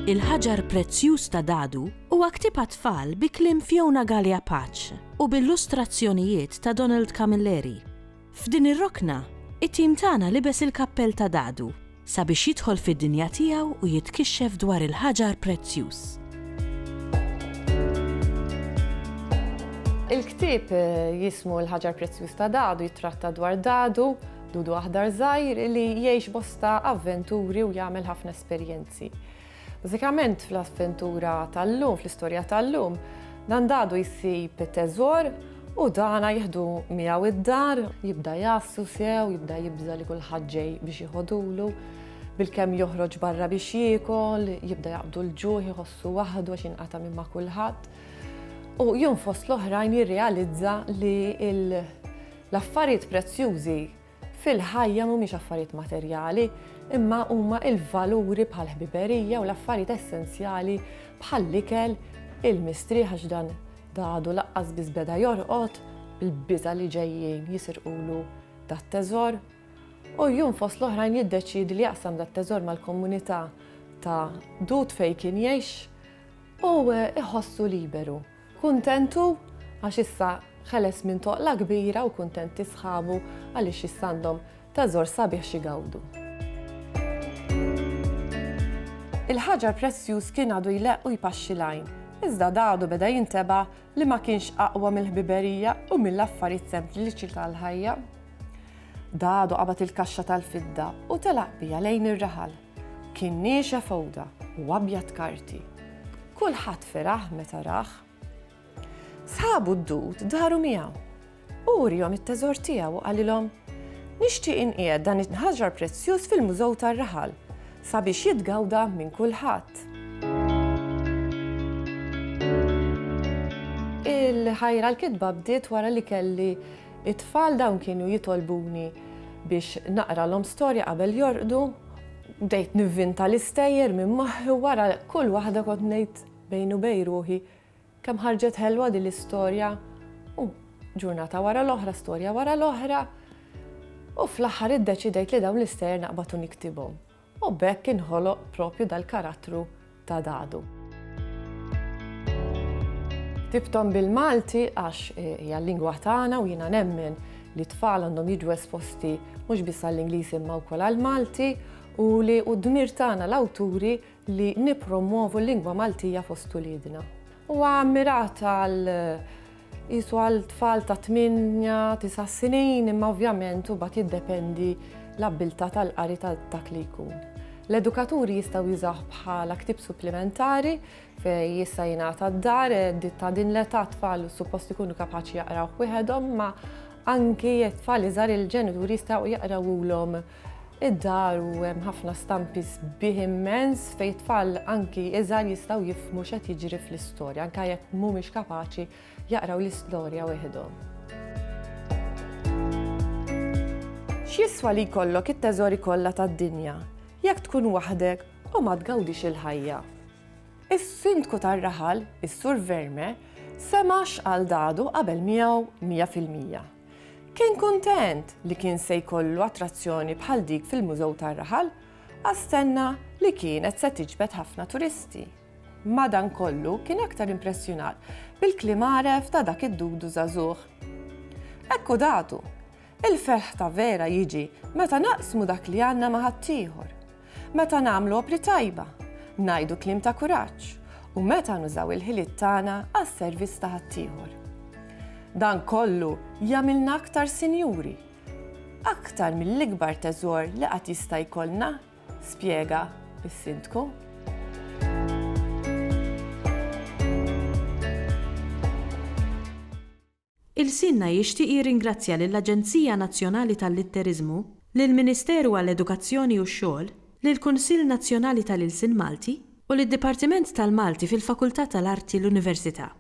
Il-ħaġar prezzjuż ta' Dadu huwa ktieb tfal bi kliem Fiona Gallia Patch u bil-illustrazzjonijiet ta' Donald Camilleri. F'din ir-rokna, it-tim tagħna libes il-kappell ta' Dadu sabiex jidħol fid-dinja tiegħu u jitkixxef dwar il-ħaġar prezzjuż. Il-ktieb jismu l-ħaġar prezzjuż ta' Dadu jitratta dwar Dadu, dudu aħdar żgħir li jgħix bosta avventuri u jagħmel ħafna esperjenzi. Bażikament fl-avventura tal-lum, fl-istorja tal-lum, dan Dadu jsib teżor u dana jieħdu miegħu id-dar, jibda jassu sew, jibda jibża li kulħadd ġej biex jieħodulu, bilkemm joħroġ barra biex jiekol, jibda jaqbdu l-ġuħ, jħossu waħdu għax inqata' minn ma' kulħadd. U jum fost l-oħrajn jirrealizza li l-affarijiet prezzjużi fil-ħajja mhumiex affarijiet materjali, imma huma il-valuri bħal ħbiberija u l-affarijiet essenzjali bħal l-ikel, il-mistrieħ għax dan Dadu laqqas biss beda jorqod bil-biża li ġejjin jisirqulu dat-teżor. U jum fost l-oħrajn jiddeċiedi li jaqsam dat-teżor mal-komunità ta' dud fejn kien jgħix u iħossu liberu. Kuntentu għax issa ħeles minn toqla kbira u kuntenti sħabu għaliex issa għandhom teżor sabiħ xi gawdu. Il-ħaġar prezzjuż kien għadu jleq u jpaxxi l-għajn, iżda Dadu beda jinteba li ma kienx aqwa mill-ħbiberija u mill-affarijiet sempliċi tal-ħajja. Dadu qabad il-kaxxa tal-fidda u telaq bija lejn ir-raħal. Kien niexa fowda u abjad karti. Kulħadd feraħ meta rah. Sħabu d-dud daru miegħu u urihom it-teżor tiegħu u qalilhom nixtieq inqiegħed dan il-ħaġar prezzjuż fil-mużew tar-raħal sabiex jitgawda minn kulħadd. Il-ħajra l-kitba bdiet wara li kelli it-tfal dawn kienu jitolbuni biex naqralhom storja qabel jorqdu, bdejt nivvinta l-istejjer minn moħħi wara kull waħda kont ngħid bejn u bejn ruħi kemm ħarġet ħelwa din l-istorja u ġurnata wara l-oħra, storja wara l-oħra u fl-aħħar iddeċidejt li dawn l-istejjer naqbad u niktibhom. U bekk inħoloq propju dal-karattru ta' Dadu. Tibtom bil-Malti għax hija l-lingwa tagħna u jiena nemmen li tfal għandhom jiġu esposti mhux biss għall-Ingliż imma wkoll għall-Malti u li d-dmir tagħna l-awturi li nippromovu l-lingwa Maltija fost uliedna. Huwa ammirat għal-tfal ta' 8-9 snin imma ovvjament u bagħad jiddependi l-abbiltà tal-qari ta' dak li jkun. L-edukaturi jistgħu jużaw bħala ktieb supplementari fejn jista' jingħata d-dar ta' din l-età tfal suppost ikunu kapaċi jaqraw wieħedhom, ma anki t-tfal iżgħar il-ġenituri jistgħu jaqrawulhom id-dar u hemm ħafna stampi sbieħ immens fejn tfal anki iżgħar jistgħu jifhmu x'qed jiġri fl-istorja anke jekk mhumiex kapaċi jaqraw l-istorja wieħedhom. X'jiswa li jkollok it-teżori kollha tad-dinja jekk tkun waħdek u ma tgawdix il-ħajja. Is-sindku tar-raħal, is-Sur Verme, sema x'qal Dadu qabel miegħu 100%. Kien kuntent li kien se jkollu attrazzjoni bħal dik fil-Mużew tar-Raħal għastenna li kienet se tiġbed ħafna turisti. Madankollu kien aktar impressjonat bil-kliem għaref ta' dak id-dudu żagħżugħ. Ekku Dadu, il-ferħ ta' vera jiġi meta naqsmu dak li għandna ma' ħaddieħor, meta nagħmlu opri tajba, ngħidu kliem ta' kuraġġ u meta nużaw il-ħiliet tagħna għas-servizz ta' ħaddieħor. Dan kollu jagħmilna aktar sinjuri, aktar mill-ikbar teżor li qatt jista' jkollna, spjega is-Sindku. Il-Sinna jixtieq jirringrazzja lill-Aġenzija Nazzjonali tal-Litteriżmu, lill-Ministeru għall-Edukazzjoni u x-Xogħol, lill-Kunsill Nazzjonali tal-Ilsien Malti u lid-Dipartiment tal-Malti fil-Fakultà tal-Arti l-Università.